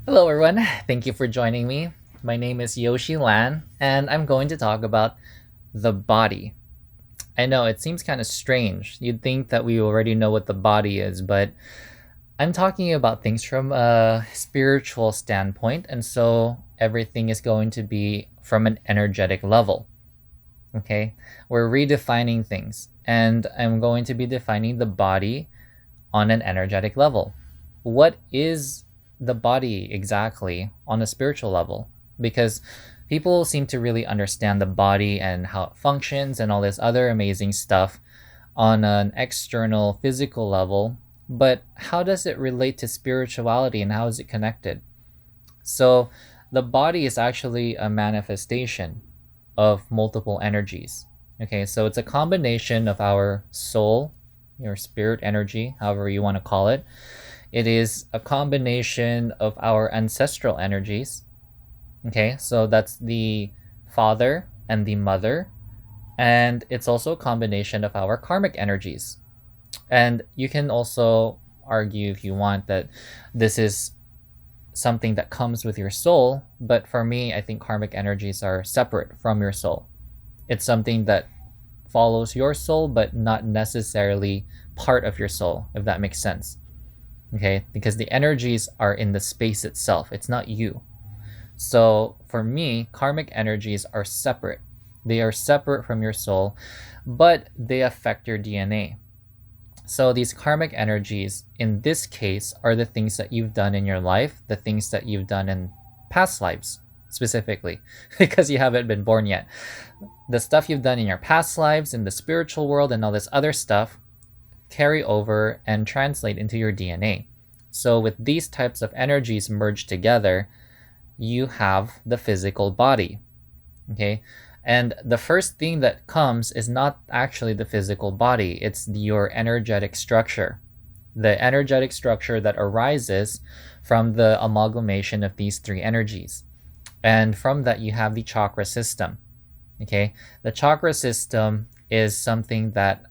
Hello, everyone. Thank you for joining me. My name is Yoshi Lan, and I'm going to talk about the body. I know it seems kind of strange. You'd think that we already know what the body is, but I'm talking about things from a spiritual standpoint, and so everything is going to be from an energetic level. Okay? We're redefining things, and I'm going to be defining the body on an energetic level. What is the body exactly on a spiritual level? Because people seem to really understand the body and how it functions and all this other amazing stuff on an external physical level, but how does it relate to spirituality and how is it connected? So, the body is actually a manifestation of multiple energies. Okay, so it's a combination of our soul, your spirit energy, however you want to call it. It is a combination of our ancestral energies. Okay, so that's the father and the mother. And it's also a combination of our karmic energies. And you can also argue if you want that this is something that comes with your soul. But for me, I think karmic energies are separate from your soul. It's something that follows your soul, but not necessarily part of your soul, if that makes sense. Okay, because the energies are in the space itself, it's not you. So for me, karmic energies are separate. They are separate from your soul, but they affect your DNA. So these karmic energies in this case are the things that you've done in your life, the things that you've done in past lives specifically, because you haven't been born yet. The stuff you've done in your past lives, in the spiritual world, and all this other stuff carry over and translate into your DNA. So, with these types of energies merged together, you have the physical body. Okay. And the first thing that comes is not actually the physical body, it's your energetic structure. The energetic structure that arises from the amalgamation of these three energies. And from that, you have the chakra system. Okay. The chakra system is something that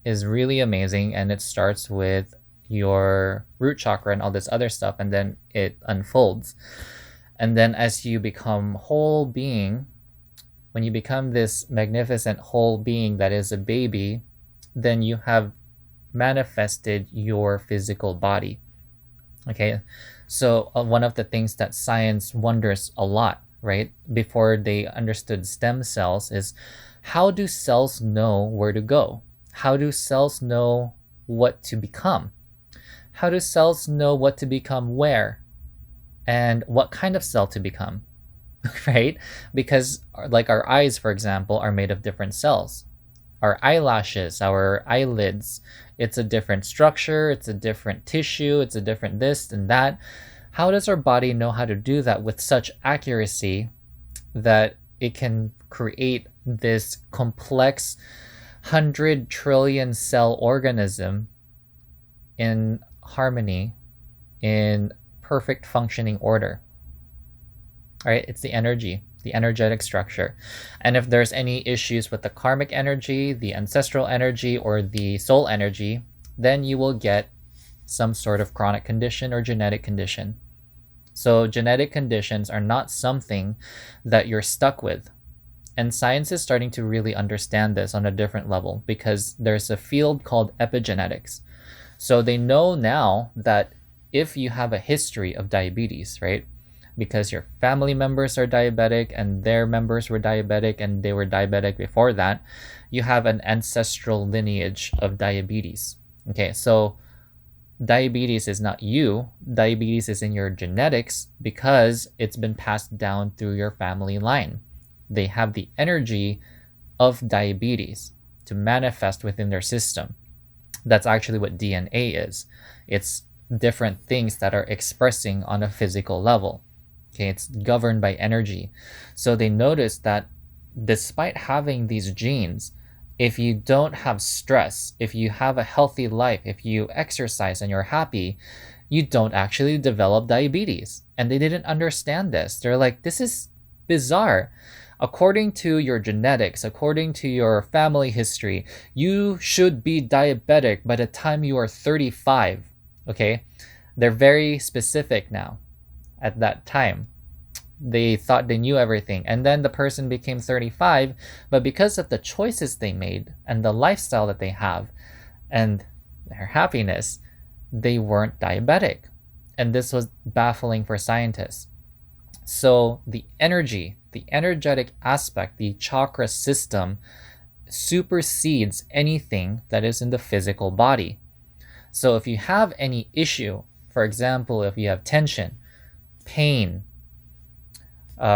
is really amazing, and it starts with your root chakra and all this other stuff, and then it unfolds. And then as you become whole being, when you become this magnificent whole being that is a baby, then you have manifested your physical body. Okay, so one of the things that science wonders a lot, right, before they understood stem cells is, how do cells know where to go? How do cells know what to become? How do cells know what to become where? And what kind of cell to become? Right? Because, like our eyes, for example, are made of different cells. Our eyelashes, our eyelids, it's a different structure, it's a different tissue, it's a different this and that. How does our body know how to do that with such accuracy that it can create this complex 100 trillion cell organism in harmony, in perfect functioning order? All right, it's the energy, the energetic structure. And if there's any issues with the karmic energy, the ancestral energy, or the soul energy, then you will get some sort of chronic condition or genetic condition. So, genetic conditions are not something that you're stuck with. And science is starting to really understand this on a different level because there's a field called epigenetics. So, they know now that if you have a history of diabetes, right? Because your family members are diabetic and their members were diabetic and they were diabetic before that, you have an ancestral lineage of diabetes. Okay, so diabetes is not you, diabetes is in your genetics because it's been passed down through your family line. They have the energy of diabetes to manifest within their system. That's actually what DNA is. It's different things that are expressing on a physical level. Okay, it's governed by energy. So they noticed that despite having these genes, if you don't have stress, if you have a healthy life, if you exercise and you're happy, you don't actually develop diabetes. And they didn't understand this. They're like, this is bizarre. According to your genetics, according to your family history, you should be diabetic by the time you are 35. Okay? They're very specific now. at that time. They thought they knew everything. And then the person became 35, but because of the choices they made and the lifestyle that they have and their happiness, they weren't diabetic. And this was baffling for scientists. So the energy, the energetic aspect, the chakra system supersedes anything that is in the physical body. So if you have any issue, for example, if you have tension, pain,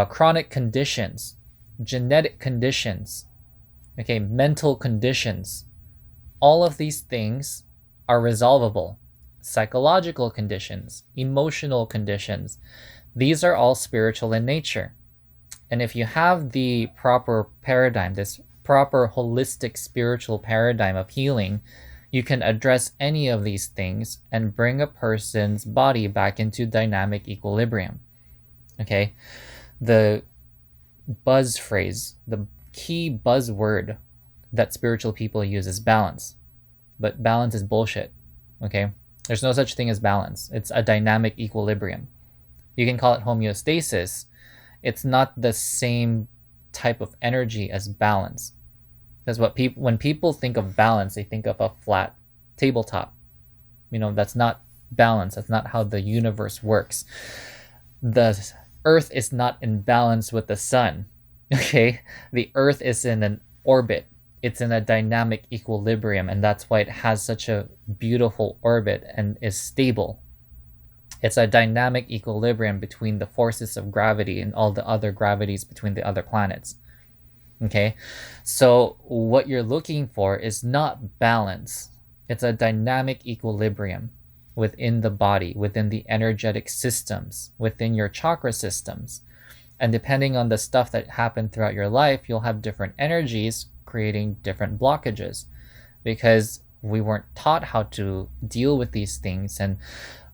chronic conditions, genetic conditions, okay, mental conditions, all of these things are resolvable. Psychological conditions, emotional conditions, these are all spiritual in nature. And if you have the proper paradigm, this proper holistic spiritual paradigm of healing, you can address any of these things and bring a person's body back into dynamic equilibrium. Okay? The buzz phrase, the key buzzword that spiritual people use is balance. But balance is bullshit. Okay? There's no such thing as balance. It's a dynamic equilibrium. You can call it homeostasis. It's not the same type of energy as balance. Because when people think of balance, they think of a flat tabletop. That's not balance. That's not how the universe works. The Earth is not in balance with the sun. Okay? The Earth is in an orbit. It's in a dynamic equilibrium, and that's why it has such a beautiful orbit and is stable. It's a dynamic equilibrium between the forces of gravity and all the other gravities between the other planets. Okay? So what you're looking for is not balance. It's a dynamic equilibrium within the body, within the energetic systems, within your chakra systems. And depending on the stuff that happened throughout your life, you'll have different energies creating different blockages, because we weren't taught how to deal with these things and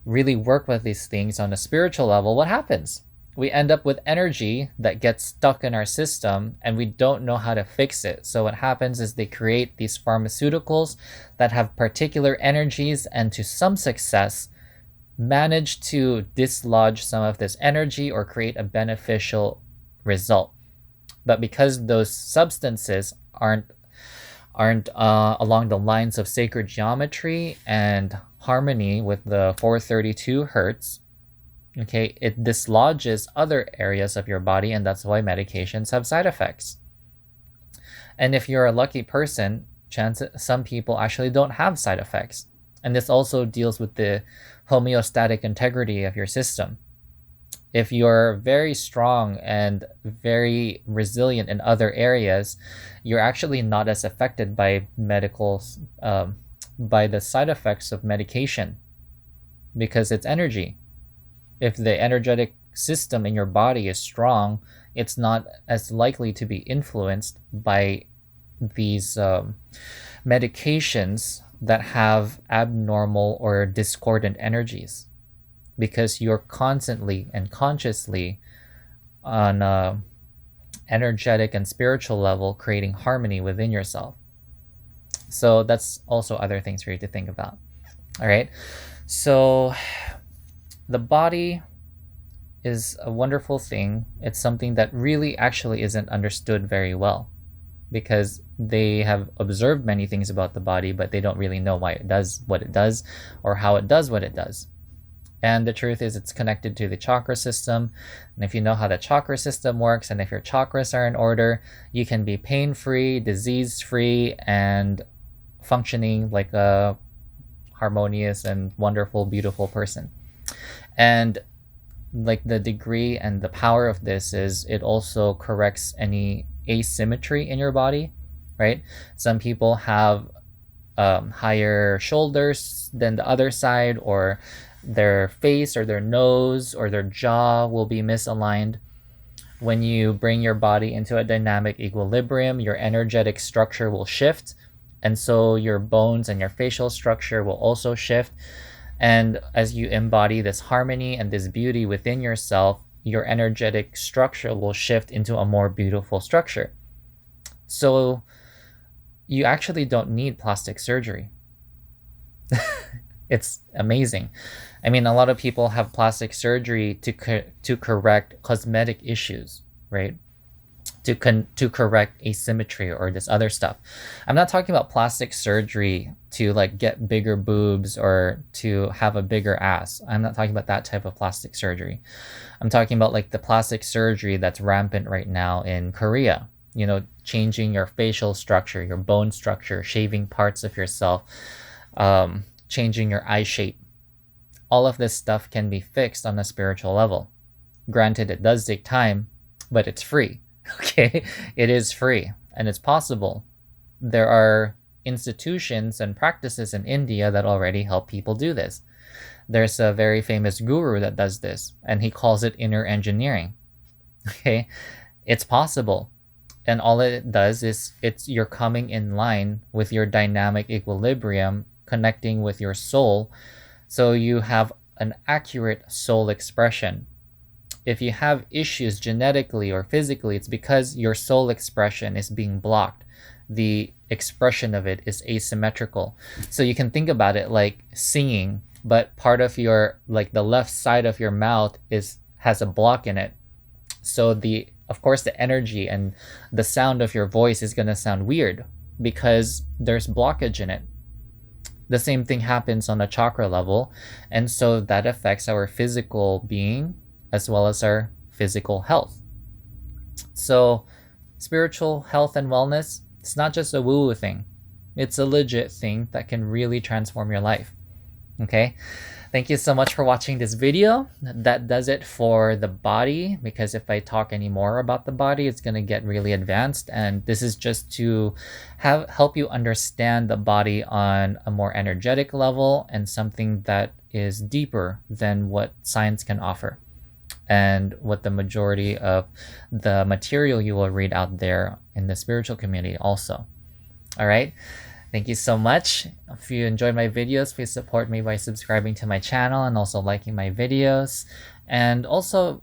really work with these things on a spiritual level. What happens? We end up with energy that gets stuck in our system and we don't know how to fix it. So what happens is they create these pharmaceuticals that have particular energies, and to some success manage to dislodge some of this energy or create a beneficial result. But because those substances aren't along the lines of sacred geometry and harmony with the 432 hertz, okay, it dislodges other areas of your body, and that's why medications have side effects. And if you're a lucky person, some people actually don't have side effects. And this also deals with the homeostatic integrity of your system. If you're very strong and very resilient in other areas, you're actually not as affected by by the side effects of medication, because it's energy. If the energetic system in your body is strong, it's not as likely to be influenced by these medications that have abnormal or discordant energies, because you're constantly and consciously on a energetic and spiritual level creating harmony within yourself. So that's also other things for you to think about. All right. So the body is a wonderful thing. It's something that really actually isn't understood very well, because they have observed many things about the body, but they don't really know why it does what it does or how it does what it does. And the truth is, it's connected to the chakra system. And if you know how the chakra system works, and if your chakras are in order, you can be pain-free, disease-free, and functioning like a harmonious and wonderful, beautiful person. And like the degree and the power of this is it also corrects any asymmetry in your body, right? Some people have higher shoulders than the other side, or their face or their nose or their jaw will be misaligned. When you bring your body into a dynamic equilibrium, your energetic structure will shift, and so your bones and your facial structure will also shift. And as you embody this harmony and this beauty within yourself, your energetic structure will shift into a more beautiful structure. So you actually don't need plastic surgery. It's amazing. I mean, a lot of people have plastic surgery to correct cosmetic issues, right? To correct asymmetry or this other stuff. I'm not talking about plastic surgery to like get bigger boobs or to have a bigger ass. I'm not talking about that type of plastic surgery. I'm talking about like the plastic surgery that's rampant right now in Korea. You know, changing your facial structure, your bone structure, shaving parts of yourself, changing your eye shape. All of this stuff can be fixed on a spiritual level. Granted, it does take time, but it's free. Okay, it is free and it's possible. There are institutions and practices in India that already help people do this. There's a very famous guru that does this, and he calls it inner engineering. Okay, it's possible. And all it does is you're coming in line with your dynamic equilibrium, connecting with your soul, so you have an accurate soul expression. If you have issues genetically or physically, it's because your soul expression is being blocked. The expression of it is asymmetrical. So you can think about it like singing, but part of your, like the left side of your mouth has a block in it. So of course the energy and the sound of your voice is going to sound weird because there's blockage in it. The same thing happens on a chakra level, and so that affects our physical being as well as our physical health. So spiritual health and wellness, it's not just a woo-woo thing. It's a legit thing that can really transform your life. Okay? Thank you so much for watching this video. That does it for the body, because if I talk any more about the body, it's going to get really advanced. And this is just to help you understand the body on a more energetic level and something that is deeper than what science can offer and what the majority of the material you will read out there in the spiritual community also. All right. Thank you so much. If you enjoyed my videos, please support me by subscribing to my channel and also liking my videos. And also,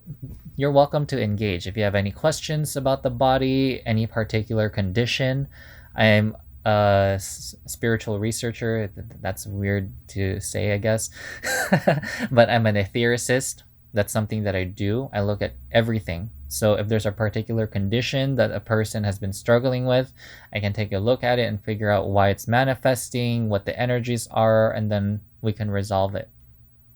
you're welcome to engage. If you have any questions about the body, any particular condition, I'm a spiritual researcher. That's weird to say, I guess. But I'm an etheicist. That's something that I do. I look at everything. So if there's a particular condition that a person has been struggling with, I can take a look at it and figure out why it's manifesting, what the energies are, and then we can resolve it.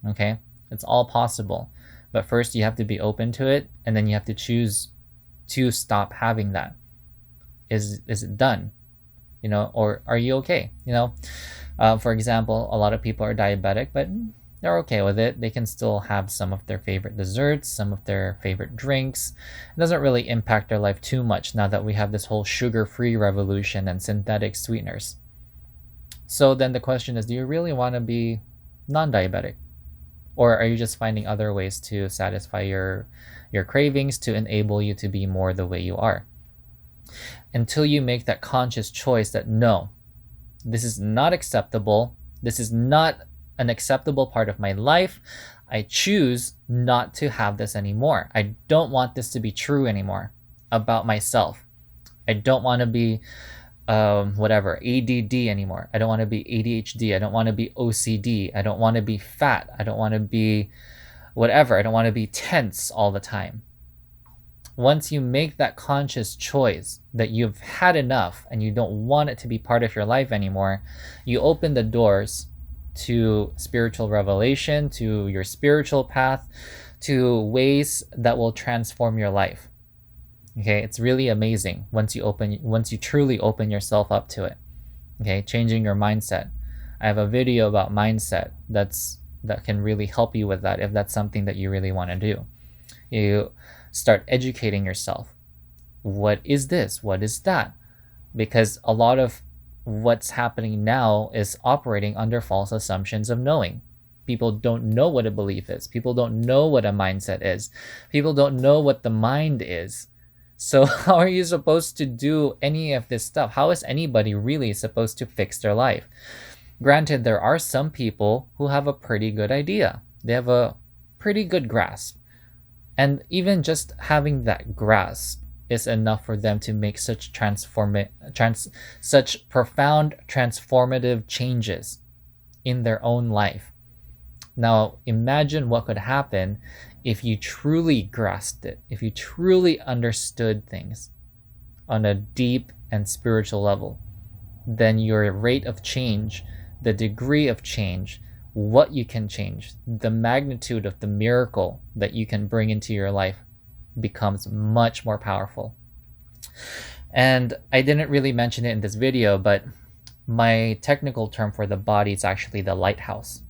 Okay? It's all possible. But first you have to be open to it, and then you have to choose to stop having that. Is it done? You know, or are you okay? You know, for example, a lot of people are diabetic, but they're okay with it. They can still have some of their favorite desserts, some of their favorite drinks. It doesn't really impact their life too much now that we have this whole sugar-free revolution and synthetic sweeteners. So then the question is, do you really want to be non-diabetic? Or are you just finding other ways to satisfy your cravings to enable you to be more the way you are? Until you make that conscious choice that no, this is not acceptable, this is not an acceptable part of my life, I choose not to have this anymore. I don't want this to be true anymore about myself. I don't want to be ADD anymore. I don't want to be ADHD. I don't want to be OCD. I don't want to be fat. I don't want to be whatever. I don't want to be tense all the time. Once you make that conscious choice that you've had enough and you don't want it to be part of your life anymore, you open the doors to spiritual revelation, to your spiritual path, to ways that will transform your life. Okay, it's really amazing once you truly open yourself up to it. Okay, changing your mindset. I have a video about mindset that can really help you with that if that's something that you really want to do. You start educating yourself. What is this? What is that? Because a lot of what's happening now is operating under false assumptions of knowing. People don't know what a belief is. People don't know what a mindset is. People don't know what the mind is. So how are you supposed to do any of this stuff? How is anybody really supposed to fix their life? Granted, there are some people who have a pretty good idea. They have a pretty good grasp. And even just having that grasp is enough for them to make such profound transformative changes. in their own life. Now, imagine what could happen if you truly grasped it, if you truly understood things on a deep and spiritual level. Then your rate of change, the degree of change, what you can change, the magnitude of the miracle that you can bring into your life becomes much more powerful. And I didn't really mention it in this video, but my technical term for the body is actually the lighthouse.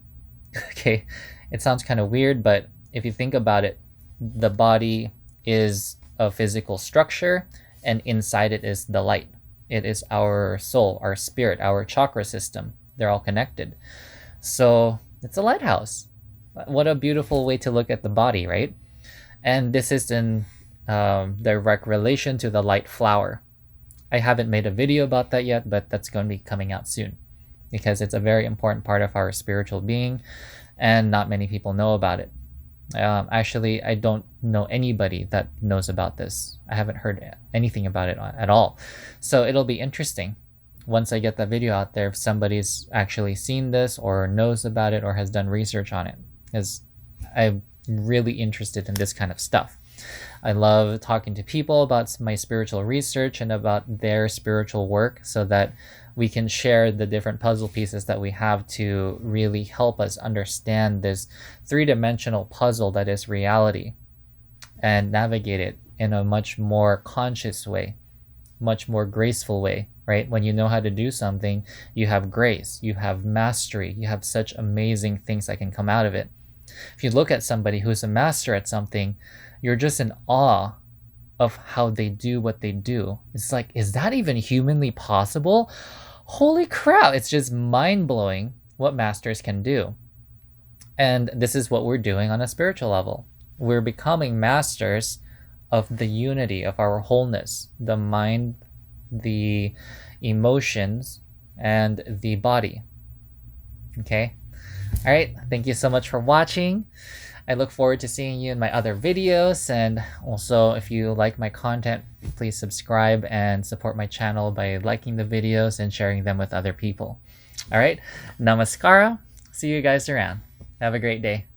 Okay, it sounds kind of weird, but if you think about it, the body is a physical structure, and inside it is the light. It is our soul, our spirit, our chakra system. They're all connected. So it's a lighthouse. What a beautiful way to look at the body, right? And this is in direct relation to the light flower. I haven't made a video about that yet, but that's going to be coming out soon because it's a very important part of our spiritual being and not many people know about it. Actually, I don't know anybody that knows about this. I haven't heard anything about it at all. So it'll be interesting once I get that video out there if somebody's actually seen this or knows about it or has done research on it, because I'm really interested in this kind of stuff. I love talking to people about my spiritual research and about their spiritual work so that we can share the different puzzle pieces that we have to really help us understand this three-dimensional puzzle that is reality and navigate it in a much more conscious way, much more graceful way, right? When you know how to do something, you have grace, you have mastery, you have such amazing things that can come out of it. If you look at somebody who's a master at something, you're just in awe of how they do what they do. It's like, is that even humanly possible? Holy crap, it's just mind-blowing what masters can do. And this is what we're doing on a spiritual level. We're becoming masters of the unity of our wholeness, the mind, the emotions, and the body. Okay? All right, thank you so much for watching. I look forward to seeing you in my other videos, and also if you like my content, please subscribe and support my channel by liking the videos and sharing them with other people. All right, namaskara. See you guys around. Have a great day.